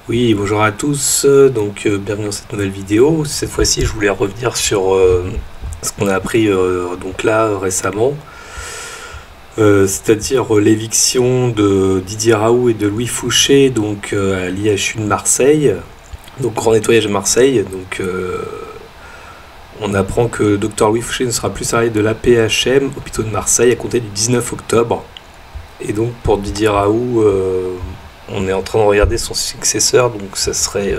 Oui, bonjour à tous, bienvenue dans cette nouvelle vidéo. Cette fois-ci, je voulais revenir sur ce qu'on a appris donc là récemment, c'est-à-dire l'éviction de Didier Raoult et de Louis Fouché à l'IHU de Marseille, donc grand nettoyage à Marseille. On apprend que le docteur Louis Fouché ne sera plus salarié de l'AP-HM, hôpitaux de Marseille, à compter du 19 octobre. Et donc pour Didier Raoult, on est en train de regarder son successeur, donc ça serait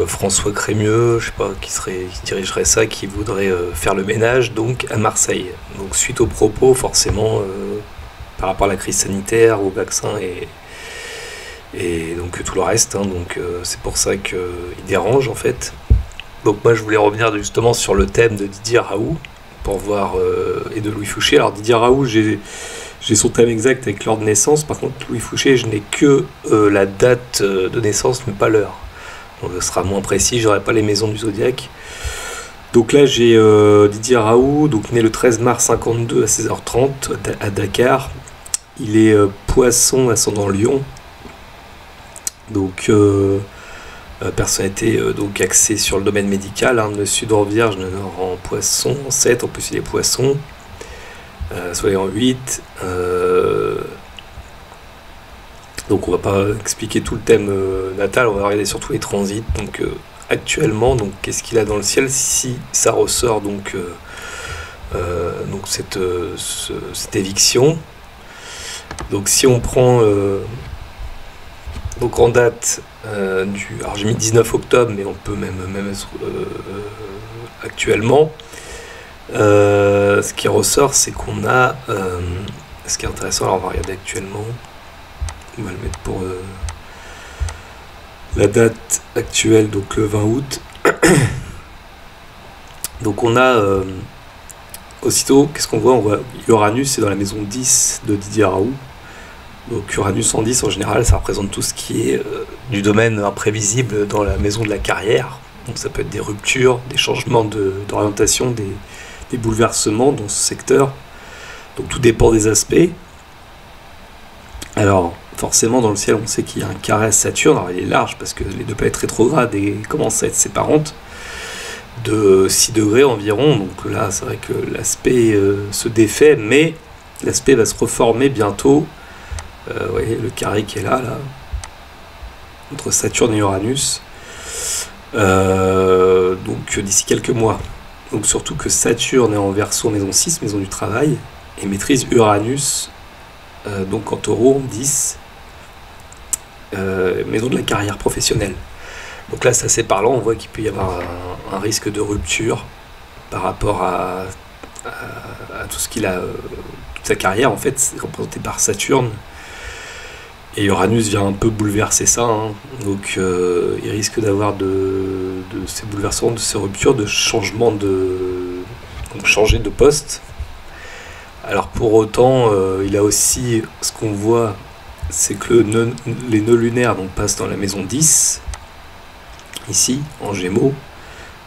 François Crémieux, je sais pas qui dirigerait ça, qui voudrait faire le ménage donc à Marseille. Donc suite aux propos forcément par rapport à la crise sanitaire, au vaccin et donc tout le reste, hein, c'est pour ça qu'il dérange en fait. Donc moi je voulais revenir justement sur le thème de Didier Raoult pour voir et de Louis Fouché. Alors Didier Raoult, j'ai son thème exact avec l'heure de naissance. Par contre, Louis Fouché, je n'ai que la date de naissance, mais pas l'heure. Donc, ce sera moins précis, j'aurai pas les maisons du zodiaque. Donc là, j'ai Didier Raoult, donc né le 13 mars 52 à 16h30 à Dakar. Il est poisson, ascendant Lion. Personnalité donc axée sur le domaine médical, hein, le sud en Vierge, le nord en Poisson, en 7, en plus il est Poisson. Soleil en 8. Donc on va pas expliquer tout le thème natal, on va regarder surtout les transits. Actuellement, qu'est-ce qu'il a dans le ciel si ça ressort cette éviction. Donc si on prend en date alors j'ai mis 19 octobre, mais on peut même être actuellement. Ce qui ressort, c'est qu'on a ce qui est intéressant. Alors on va regarder actuellement, on va le mettre pour la date actuelle, donc le 20 août. Donc on a aussitôt, qu'est-ce qu'on voit? On voit Uranus, c'est dans la maison 10 de Didier Raoult. Donc Uranus en 10, en général, ça représente tout ce qui est du domaine imprévisible dans la maison de la carrière. Donc ça peut être des ruptures, des changements d'orientation, des bouleversements dans ce secteur. Donc tout dépend des aspects. Alors forcément dans le ciel on sait qu'il y a un carré à Saturne. Alors il est large parce que les deux planètes rétrogrades et commencent à être séparantes de 6 degrés environ. Donc là c'est vrai que l'aspect se défait, mais l'aspect va se reformer bientôt. Vous voyez le carré qui est là entre Saturne et Uranus. D'ici quelques mois. Donc surtout que Saturne est en Verseau, maison 6, maison du travail, et maîtrise Uranus, en Taureau, 10, maison de la carrière professionnelle. Donc là, c'est assez parlant, on voit qu'il peut y avoir un risque de rupture par rapport à tout ce qu'il a, toute sa carrière, en fait, c'est représenté par Saturne. Et Uranus vient un peu bouleverser ça, hein. Il risque d'avoir de ces bouleversements, de ces ruptures, de changements changer de poste. Alors pour autant, il a aussi, ce qu'on voit, c'est que les nœuds lunaires passent dans la maison 10, ici, en Gémeaux.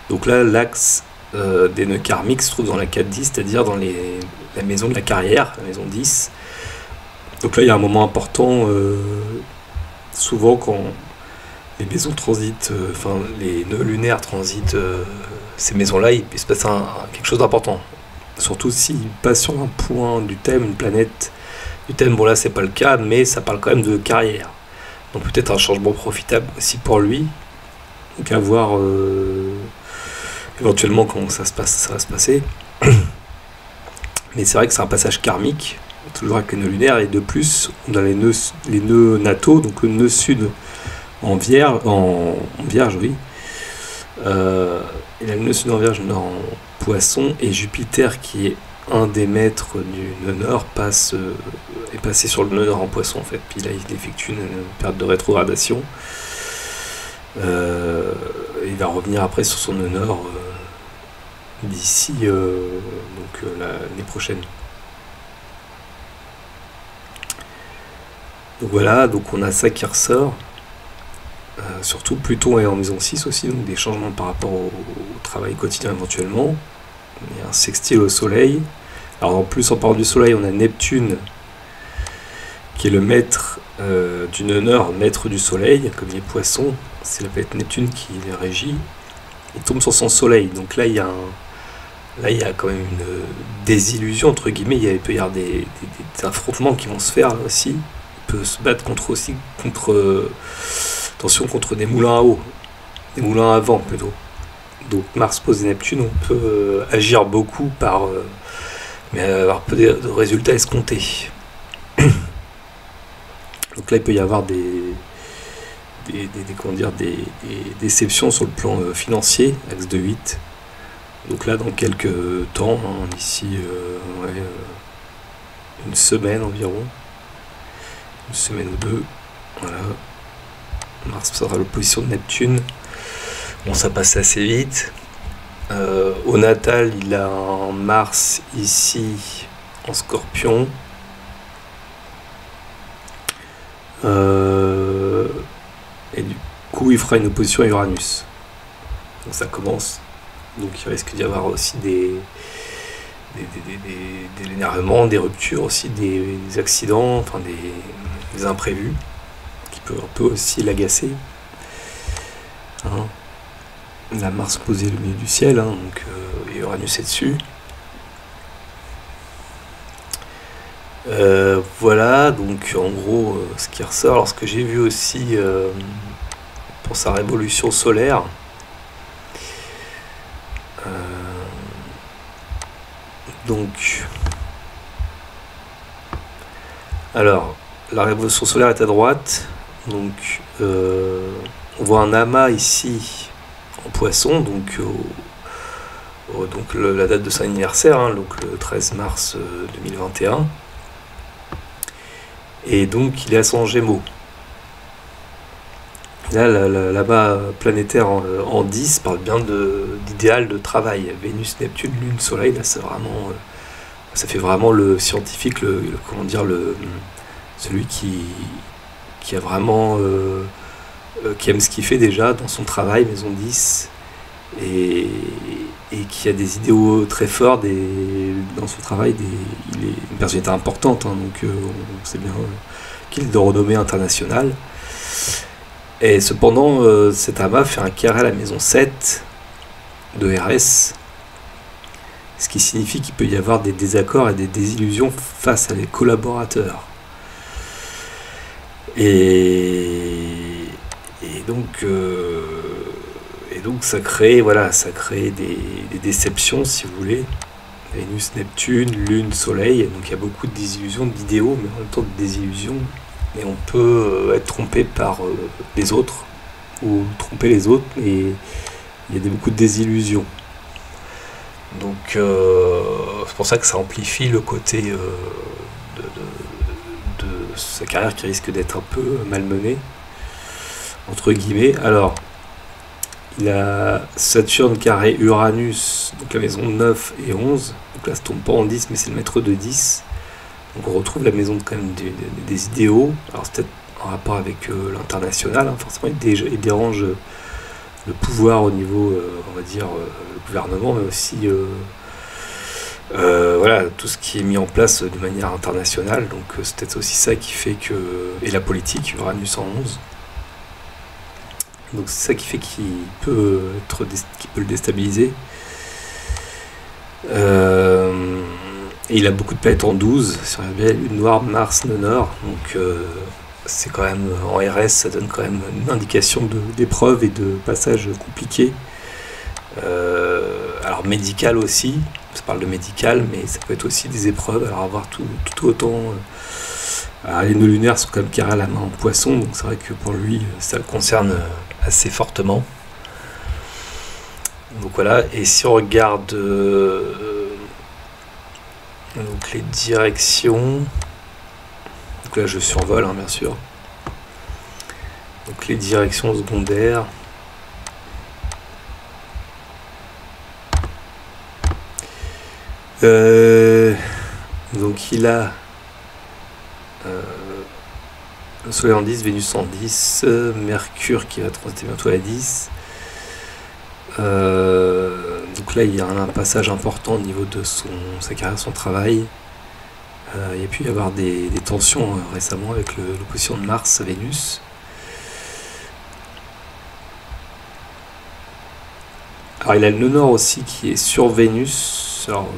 Donc là, l'axe des nœuds karmiques se trouve dans la 4-10, c'est-à-dire dans la maison de la carrière, la maison 10. Donc là, il y a un moment important, souvent quand les maisons transitent, les nœuds lunaires transitent ces maisons-là, il se passe quelque chose d'important. Surtout s'ils passent sur un point du thème, une planète du thème. Bon là, c'est pas le cas, mais ça parle quand même de carrière. Donc peut-être un changement profitable aussi pour lui. Donc à voir éventuellement comment ça va se passer. Mais c'est vrai que c'est un passage karmique, toujours avec les nœuds lunaires, et de plus on a les nœuds nataux, donc le nœud sud en vierge, oui, et le nœud sud en vierge, nord en poisson, et Jupiter qui est un des maîtres du nœud nord est passé sur le nœud nord en poisson en fait, puis là il effectue une période de rétrogradation. Il va revenir après sur son nœud nord d'ici l'année prochaine. Donc voilà, donc on a ça qui ressort. Surtout Pluton est en maison 6 aussi, donc des changements par rapport au travail quotidien éventuellement. Il y a un sextile au soleil. Alors en plus, en parlant du soleil, on a Neptune qui est le maître d'une honneur, maître du soleil, comme les poissons, c'est la planète Neptune qui les régit, il tombe sur son soleil. Donc là, il y a quand même une désillusion, entre guillemets, il peut y avoir des affrontements qui vont se faire là aussi. Il peut se battre contre des moulins à eau, des moulins à vent plutôt. Donc Mars pose Neptune, on peut agir beaucoup mais avoir peu de résultats escomptés. Donc là, il peut y avoir des déceptions sur le plan financier, axe de 8. Donc là, dans quelques temps, d'ici une semaine environ, une semaine ou deux, voilà, Mars sera à l'opposition de Neptune. Bon, ça passe assez vite. Au natal, il a un Mars ici en Scorpion. Et du coup, il fera une opposition à Uranus. Donc ça commence. Donc il risque d'y avoir aussi de l'énervement, des ruptures aussi, des accidents, enfin des imprévus qui peuvent un peu aussi l'agacer. Hein. La Mars posée au milieu du ciel, hein, donc Uranus est dessus. Voilà, donc en gros, ce qui ressort. Alors, ce que j'ai vu aussi pour sa révolution solaire, donc, alors, la révolution solaire est à droite, donc on voit un amas ici en poisson, donc la date de son anniversaire, hein, donc le 13 mars 2021. Et donc il est à son Gémeaux. Là, là-bas, planétaire en 10 parle bien d'idéal de travail. Vénus, Neptune, Lune, Soleil, là c'est vraiment, ça fait vraiment le scientifique, celui qui a vraiment, qui aime ce qu'il fait déjà dans son travail, maison 10, et qui a des idéaux très forts dans son travail. Il est une personnalité importante, hein, donc on sait bien qu'il est de renommée internationale. Et cependant, cet amas fait un carré à la maison 7 de RS, ce qui signifie qu'il peut y avoir des désaccords et des désillusions face à les collaborateurs. Et donc ça crée des déceptions, si vous voulez. Vénus, Neptune, Lune, Soleil, donc il y a beaucoup de désillusions, d'idéaux, mais en même temps de désillusions. Et on peut être trompé par les autres, ou tromper les autres, et il y a beaucoup de désillusions. Donc c'est pour ça que ça amplifie le côté de sa carrière qui risque d'être un peu malmenée, entre guillemets. Alors, il a Saturne carré Uranus, donc la maison 9 et 11. Donc là, ça tombe pas en 10, mais c'est le maître de 10. Donc on retrouve la maison quand même des idéaux. Alors c'est peut-être en rapport avec l'international, hein. Forcément il dérange le pouvoir au niveau, on va dire, le gouvernement, mais aussi voilà, tout ce qui est mis en place de manière internationale. Donc c'est peut-être aussi ça qui fait que... Et la politique, Uranus en 11. Donc c'est ça qui fait qu'il peut le déstabiliser. Et il a beaucoup de planètes en 12, si on regarde bien, Lune noire, Mars, nœud nord, donc c'est quand même, en RS, ça donne quand même une indication d'épreuves et de passages compliqués. Alors médical aussi, ça parle de médical, mais ça peut être aussi des épreuves, alors avoir tout autant... les nœuds lunaires sont quand même carrés à la main en poisson, donc c'est vrai que pour lui, ça le concerne assez fortement. Donc voilà, et si on regarde... donc les directions, donc là je survole, hein, bien sûr. Donc les directions secondaires. Donc il a le Soleil en 10, Vénus en 10, Mercure qui va transiter bientôt à 10. Donc là il y a un passage important au niveau de sa carrière, son travail. Il y a pu y avoir des tensions récemment avec l'opposition de Mars à Vénus. Alors il a le nœud nord aussi qui est sur Vénus, alors,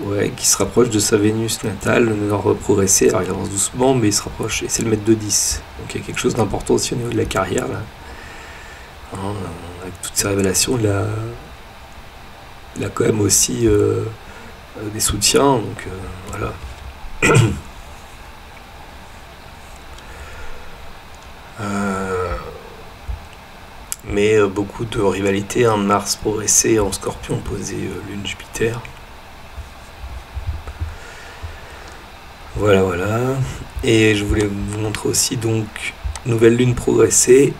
ouais, qui se rapproche de sa Vénus natale, le nœud nord progressé. Alors il avance doucement, mais il se rapproche, et c'est le mètre de 10. Donc il y a quelque chose d'important aussi au niveau de la carrière, là. Hein, avec toutes ces révélations, il a quand même aussi des soutiens, donc voilà. Mais beaucoup de rivalité, hein, Mars progressé en Scorpion opposé Lune Jupiter. Voilà, voilà. Et je voulais vous montrer aussi donc nouvelle Lune progressée.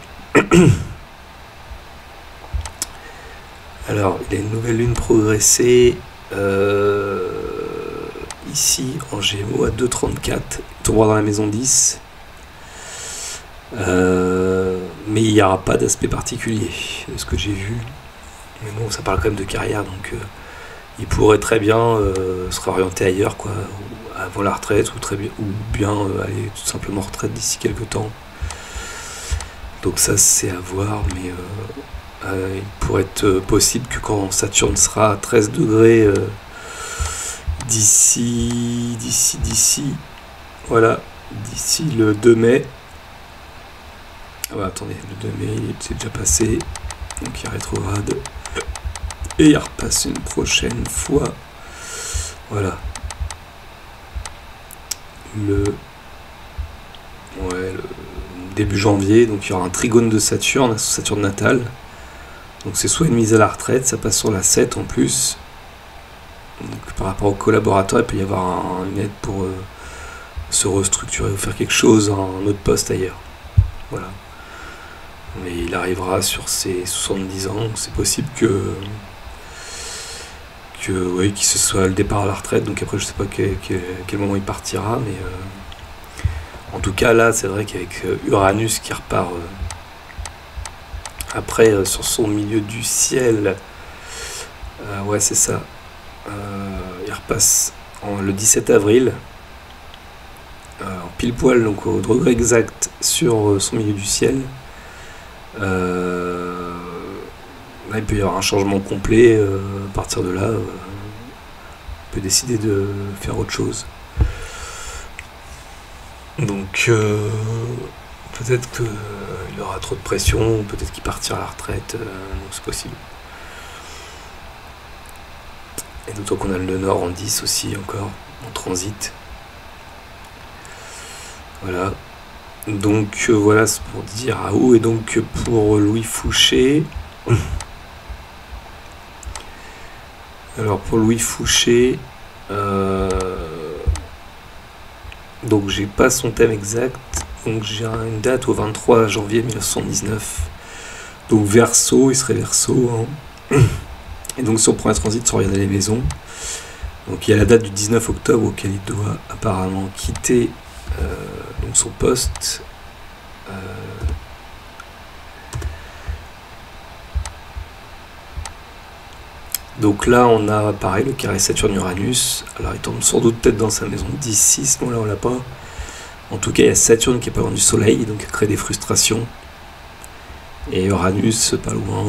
Alors, il y a une nouvelle Lune progressée ici en Gémeaux à 2,34. Il tombera dans la maison 10. Mais il n'y aura pas d'aspect particulier de ce que j'ai vu. Mais bon, ça parle quand même de carrière, donc il pourrait très bien se réorienter ailleurs, quoi, avant la retraite, ou bien aller tout simplement en retraite d'ici quelques temps. Donc ça, c'est à voir, mais il pourrait être possible que quand Saturne sera à 13 degrés d'ici, voilà, d'ici le 2 mai. Ah bah, attendez, le 2 mai, c'est déjà passé, donc il rétrograde, et il repasse une prochaine fois, voilà, le début janvier, donc il y aura un trigone de Saturne, Saturne natale, donc c'est soit une mise à la retraite, ça passe sur la 7 en plus, donc par rapport aux collaborateurs, il peut y avoir une aide pour se restructurer ou faire quelque chose, un autre poste ailleurs, voilà. Mais il arrivera sur ses 70 ans, donc c'est possible que oui, qu'il se soit le départ à la retraite, donc après je sais pas quel moment il partira, mais en tout cas là c'est vrai qu'avec Uranus qui repart après sur son milieu du ciel, ouais c'est ça, il repasse le 17 avril, en pile poil, donc au degré exact sur son milieu du ciel. Là, il peut y avoir un changement complet. À partir de là, on peut décider de faire autre chose. Donc, peut-être qu'il aura trop de pression, peut-être qu'il partira à la retraite, donc c'est possible. Et d'autant qu'on a le Nord en 10 aussi, encore, en transit. Voilà. Donc voilà, c'est pour dire à où. Et donc pour Louis Fouché, alors pour Louis Fouché, donc j'ai pas son thème exact, donc j'ai une date au 23 janvier 1979, donc Verseau, il serait Verseau, hein. Et donc si on prend un transit sans regarder les maisons, donc il y a la date du 19 octobre auquel il doit apparemment quitter donc son poste. Donc là on a pareil le carré Saturne-Uranus, alors il tombe sans doute peut-être dans sa maison 10-6, non là on l'a pas. En tout cas il y a Saturne qui est pas loin du soleil, donc il crée des frustrations. Et Uranus pas loin,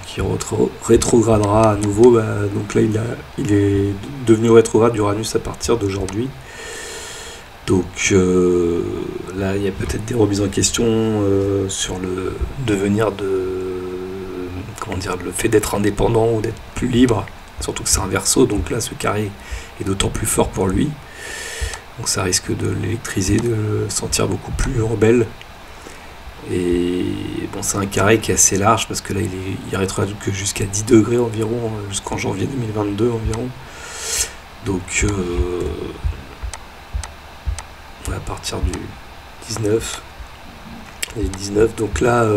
qui rétrogradera à nouveau, donc là il est devenu rétrograde Uranus à partir d'aujourd'hui. Donc là il y a peut-être des remises en question sur le devenir le fait d'être indépendant ou d'être plus libre, surtout que c'est un Verseau, donc là ce carré est d'autant plus fort pour lui, donc ça risque de l'électriser, de le sentir beaucoup plus rebelle. Et bon, c'est un carré qui est assez large parce que là il rétrograde que jusqu'à 10 degrés environ, jusqu'en janvier 2022 environ, donc à partir du 19, donc là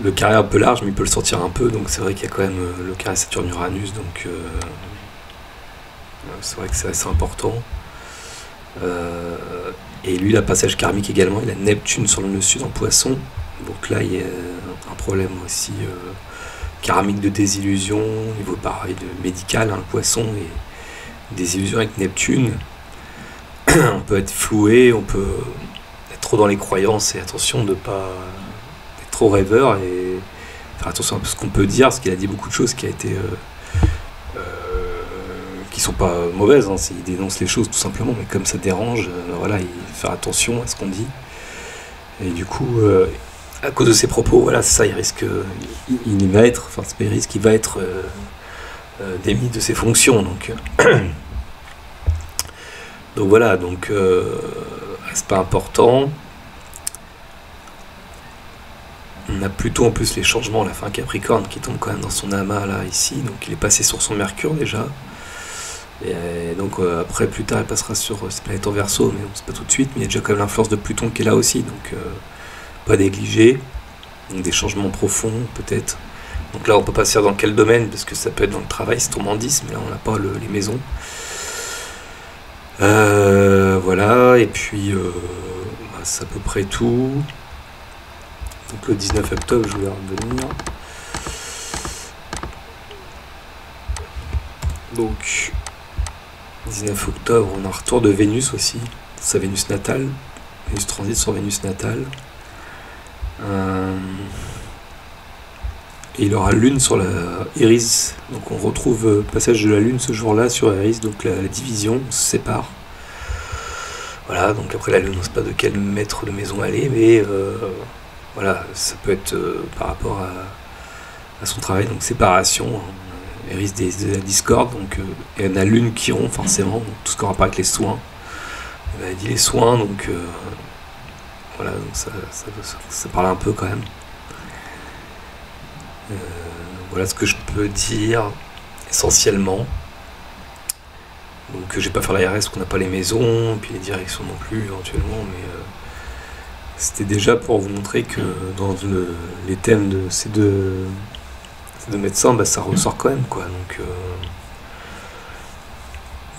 le carré est un peu large, mais il peut le sortir un peu, donc c'est vrai qu'il y a quand même le carré Saturne-Uranus, donc c'est vrai que c'est assez important. Et lui, il a passage karmique également, il a Neptune sur le nœud sud en Poisson, donc là il y a un problème aussi karmique de désillusion, niveau pareil de médical, hein, le Poisson, des illusions avec Neptune. On peut être floué, on peut être trop dans les croyances, et attention de ne pas être trop rêveur et faire attention à ce qu'on peut dire, parce qu'il a dit beaucoup de choses qui a été qui sont pas mauvaises, hein, il dénonce les choses tout simplement, mais comme ça dérange, voilà, il faut faire attention à ce qu'on dit. Et du coup, à cause de ses propos, voilà, ça, il risque, il va être, enfin, c'est pas il risque, il va être démis de ses fonctions, donc donc voilà, donc c'est pas important. On a plutôt en plus les changements à la fin Capricorne qui tombe quand même dans son amas là ici, donc il est passé sur son Mercure déjà. Et donc après plus tard il passera sur cette planète en Verseau, mais bon, c'est pas tout de suite, mais il y a déjà quand même l'influence de Pluton qui est là aussi, donc pas négliger. Donc des changements profonds peut-être. Donc là on peut pas se dire dans quel domaine, parce que ça peut être dans le travail, c'est tombant 10, mais là on n'a pas les maisons. Voilà, et puis c'est à peu près tout. Donc le 19 octobre, je vais revenir. Donc 19 octobre, on a un retour de Vénus aussi, sa Vénus natale, Vénus transit sur Vénus natale. Et il aura Lune sur la Iris, donc on retrouve le passage de la Lune ce jour-là sur Iris, donc la division, on se sépare. Voilà, donc après la Lune, on ne sait pas de quel maître de maison elle est, mais voilà, ça peut être par rapport à son travail, donc séparation, hein, Iris de la discorde, donc et on a Lune Chiron, forcément, donc tout ce qu'on rapport avec les soins. Elle a dit les soins, donc voilà, donc ça parle un peu quand même. Voilà ce que je peux dire essentiellement. Donc je vais pas faire l'ARS parce qu'on n'a pas les maisons, puis les directions non plus éventuellement, mais c'était déjà pour vous montrer que dans les thèmes de ces deux médecins, ça ressort quand même quoi.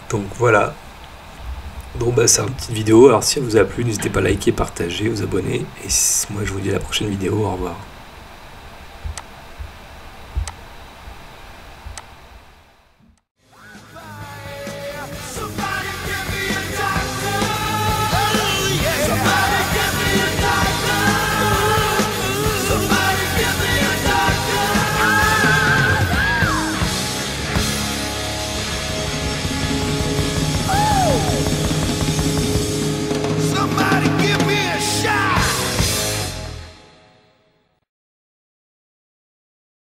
Donc voilà. Donc c'est une petite vidéo, alors si elle vous a plu, n'hésitez pas à liker, partager, vous abonner, et moi je vous dis à la prochaine vidéo, au revoir.